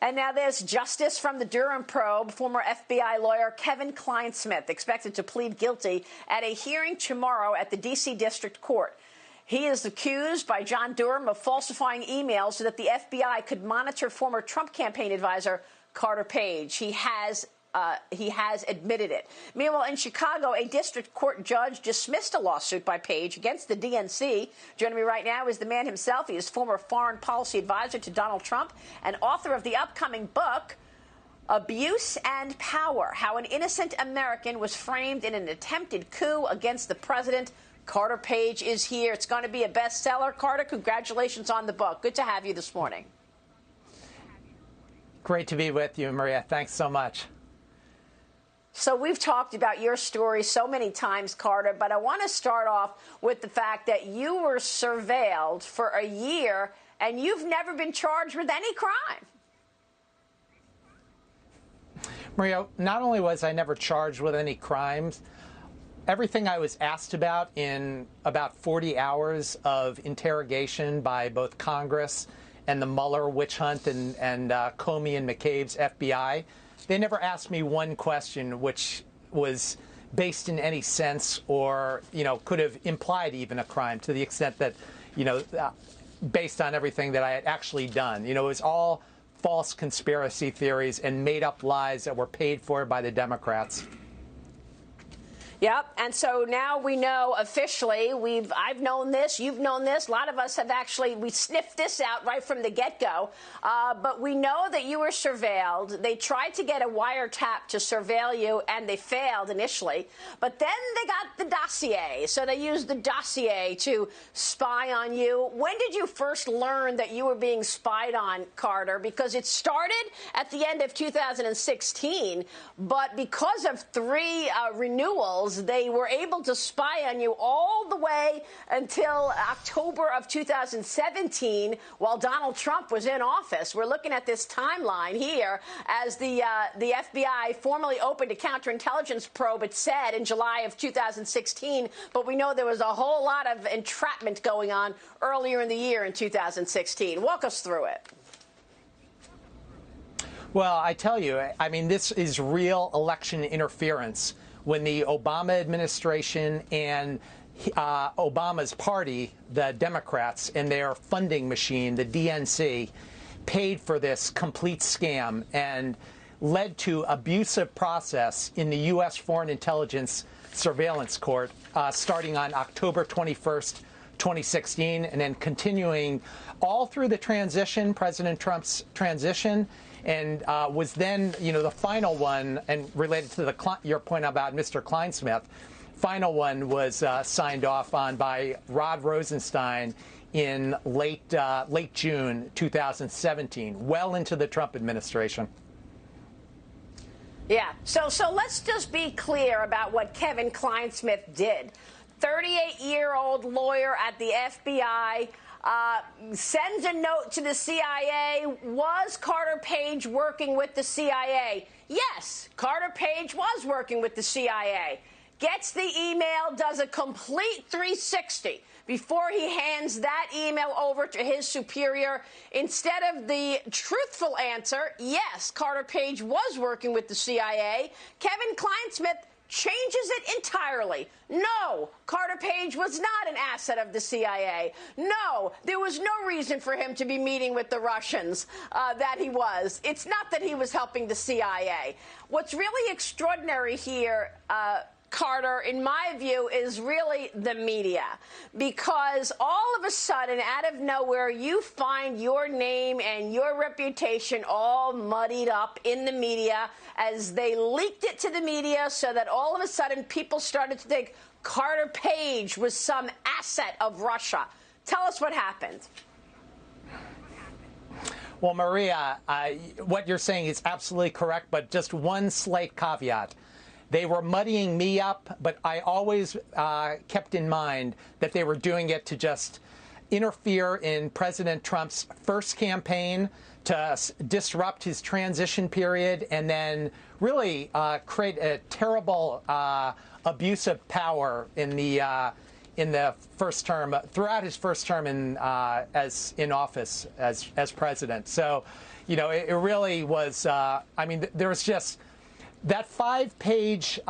And now there's justice from the Durham probe. Former FBI lawyer Kevin Clinesmith expected to plead guilty at a hearing tomorrow at the D.C. District Court. He is accused by John Durham of falsifying emails so that the FBI could monitor former Trump campaign advisor Carter Page. He has admitted it. Meanwhile, in Chicago, a district court judge dismissed a lawsuit by Page against the DNC. Joining me right now is the man himself. He is former foreign policy advisor to Donald Trump and author of the upcoming book, Abuse and Power: How an Innocent American Was Framed in an Attempted Coup Against the President. Carter Page is here. It's going to be a bestseller. Carter, congratulations on the book. Good to have you this morning. Great to be with you, Maria. Thanks so much. So we've talked about your story so many times, Carter, but I want to start off with the fact that you were surveilled for a year and you've never been charged with any crime. Maria, not only was I never charged with any crimes, everything I was asked about in about 40 hours of interrogation by both Congress and the Mueller witch hunt and Comey and McCabe's FBI, they never asked me one question which was based in any sense or, could have implied even a crime to the extent that, based on everything that I had actually done. It was all false conspiracy theories and made up lies that were paid for by the Democrats. Yep. And so now we know officially, I've known this, you've known this. A lot of us have we sniffed this out right from the get-go. But we know that you were surveilled. They tried to get a wiretap to surveil you, and they failed initially. But then they got the dossier. So they used the dossier to spy on you. When did you first learn that you were being spied on, Carter? Because it started at the end of 2016, but because of three renewals, they were able to spy on you all the way until October of 2017 while Donald Trump was in office. We're looking at this timeline here as the FBI formally opened a counterintelligence probe, it said, in July of 2016. But we know there was a whole lot of entrapment going on earlier in the year in 2016. Walk us through it. Well, I tell you, this is real election interference. When the Obama administration and Obama's party, the Democrats, and their funding machine, the DNC, paid for this complete scam and led to abusive process in the U.S. Foreign Intelligence Surveillance Court starting on October 21st, 2016, and then continuing all through the transition, President Trump's transition, and was then, the final one, and related to your point about Mr. Kleinsmith, final one was signed off on by Rod Rosenstein in late June 2017, well into the Trump administration. Yeah. So let's just be clear about what Kevin Clinesmith did. 38-year-old lawyer at the FBI. Sends a note to the CIA. Was Carter Page working with the CIA? Yes, Carter Page was working with the CIA. Gets the email, does a complete 360 before he hands that email over to his superior. Instead of the truthful answer, yes, Carter Page was working with the CIA, Kevin Clinesmith changes it entirely. No, Carter Page was not an asset of the CIA. No, there was no reason for him to be meeting with the Russians that he was. It's not that he was helping the CIA. What's really extraordinary here, Carter, in my view, is really the media, because all of a sudden, out of nowhere, you find your name and your reputation all muddied up in the media as they leaked it to the media so that all of a sudden people started to think Carter Page was some asset of Russia. Tell us what happened. Well, Maria, what you're saying is absolutely correct, but just one slight caveat. They were muddying me up, but I always kept in mind that they were doing it to just interfere in President Trump's first campaign, to disrupt his transition period, and then really create a terrible abuse of power in the first term, throughout his first term in office as president. So, it really was, I mean, there's just that 5-page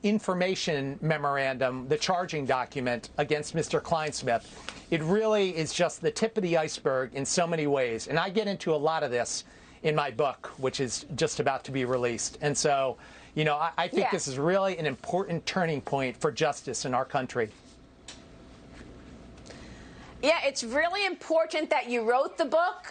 information memorandum, the charging document against Mr. Kleinsmith. It really is just the tip of the iceberg in so many ways. And I get into a lot of this in my book, which is just about to be released. And so, I think this is really an important turning point for justice in our country. Yeah, it's really important that you wrote the book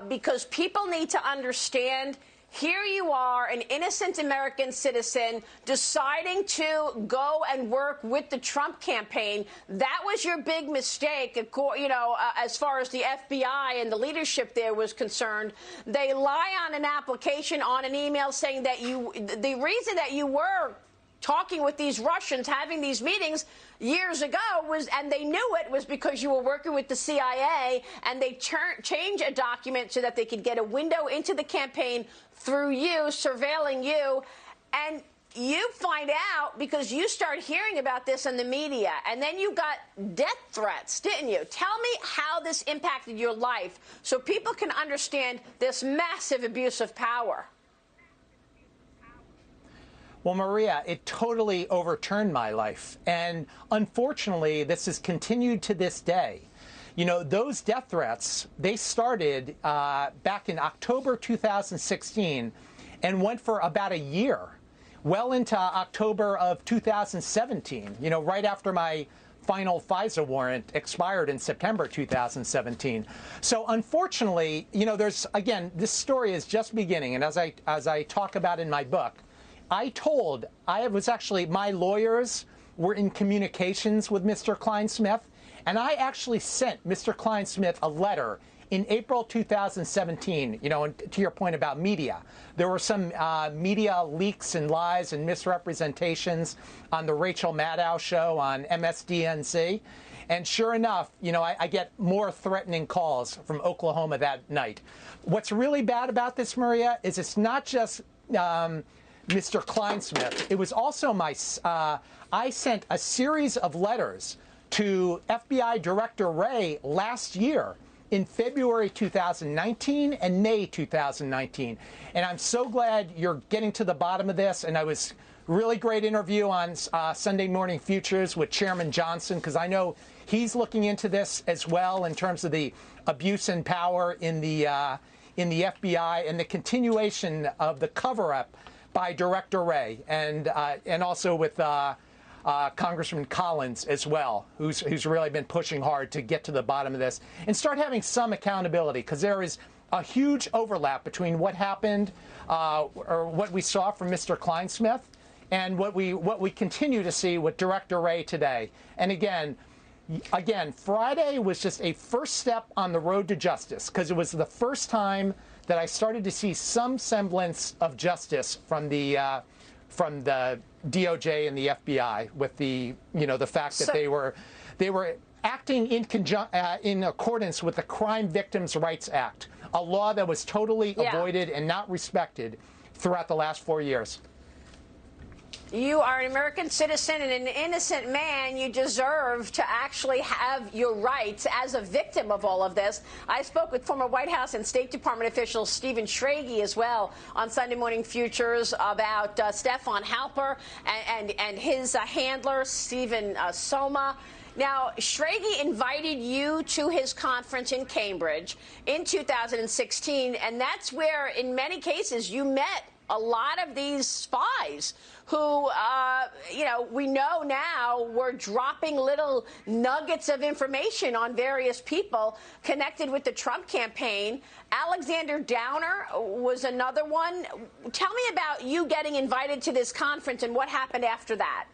because people need to understand. Here you are, an innocent American citizen, deciding to go and work with the Trump campaign. That was your big mistake, as far as the FBI and the leadership there was concerned. They lie on an application, on an email, saying that the reason that you were talking with these Russians, having these meetings years ago and they knew it was because you were working with the CIA, and they changed a document so that they could get a window into the campaign through you, surveilling you. And you find out because you start hearing about this in the media, and then you got death threats, didn't you? Tell me how this impacted your life so people can understand this massive abuse of power. Well, Maria, it totally overturned my life. And unfortunately, this has continued to this day. Those death threats, they started back in October 2016 and went for about a year, well into October of 2017, right after my final FISA warrant expired in September 2017. So unfortunately, this story is just beginning. And as I talk about in my book, my lawyers were in communications with Mr. Kleinsmith, and I actually sent Mr. Kleinsmith a letter in April 2017, and to your point about media. There were some media leaks and lies and misrepresentations on the Rachel Maddow show on MSDNC. And sure enough, I get more threatening calls from Oklahoma that night. What's really bad about this, Maria, is it's not just Mr. Kleinsmith. It was also I sent a series of letters to FBI Director Wray last year in February 2019 and May 2019. And I'm so glad you're getting to the bottom of this. And I was really great interview on Sunday Morning Futures with Chairman Johnson, because I know he's looking into this as well in terms of the abuse and power in the FBI and the continuation of the cover-up by Director Wray, and also with Congressman Collins as well, who's really been pushing hard to get to the bottom of this and start having some accountability, because there is a huge overlap between what happened or what we saw from Mr. Kleinsmith and what we continue to see with Director Wray today. And again, Friday was just a first step on the road to justice, because it was the first time that I started to see some semblance of justice from the DOJ and the FBI, with the fact that they were acting in accordance with the Crime Victims' Rights Act, a law that was totally avoided and not respected throughout the last 4 years. You are an American citizen and an innocent man. You deserve to actually have your rights as a victim of all of this. I spoke with former White House and State Department official Stephen Schrage as well on Sunday Morning Futures about Stefan Halper and his handler, Stephen Soma. Now, Schrage invited you to his conference in Cambridge in 2016, and that's where, in many cases, you met a lot of these spies who, we know now were dropping little nuggets of information on various people connected with the Trump campaign. Alexander Downer was another one. Tell me about you getting invited to this conference and what happened after that.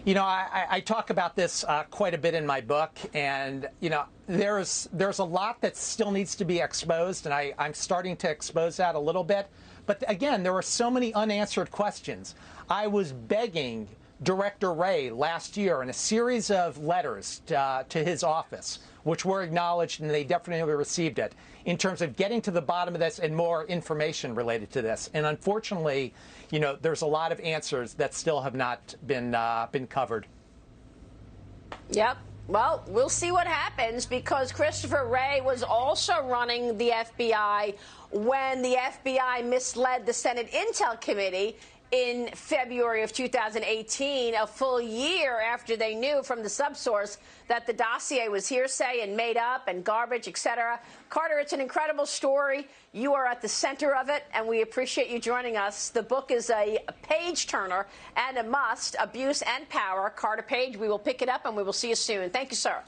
I talk about this quite a bit in my book, and, there's a lot that still needs to be exposed, and I'm starting to expose that a little bit. But again, there were so many unanswered questions. I was begging Director Wray last year in a series of letters to his office, which were acknowledged, and they definitely received it, in terms of getting to the bottom of this and more information related to this. And unfortunately, there's a lot of answers that still have not been covered. Yep. Well, we'll see what happens, because Christopher Wray was also running the FBI when the FBI misled the Senate Intel Committee in February of 2018, a full year after they knew from the subsource that the dossier was hearsay and made up and garbage, etc. Carter, it's an incredible story. You are at the center of it, and we appreciate you joining us. The book is a page-turner and a must, Abuse and Power. Carter Page, we will pick it up, and we will see you soon. Thank you, sir.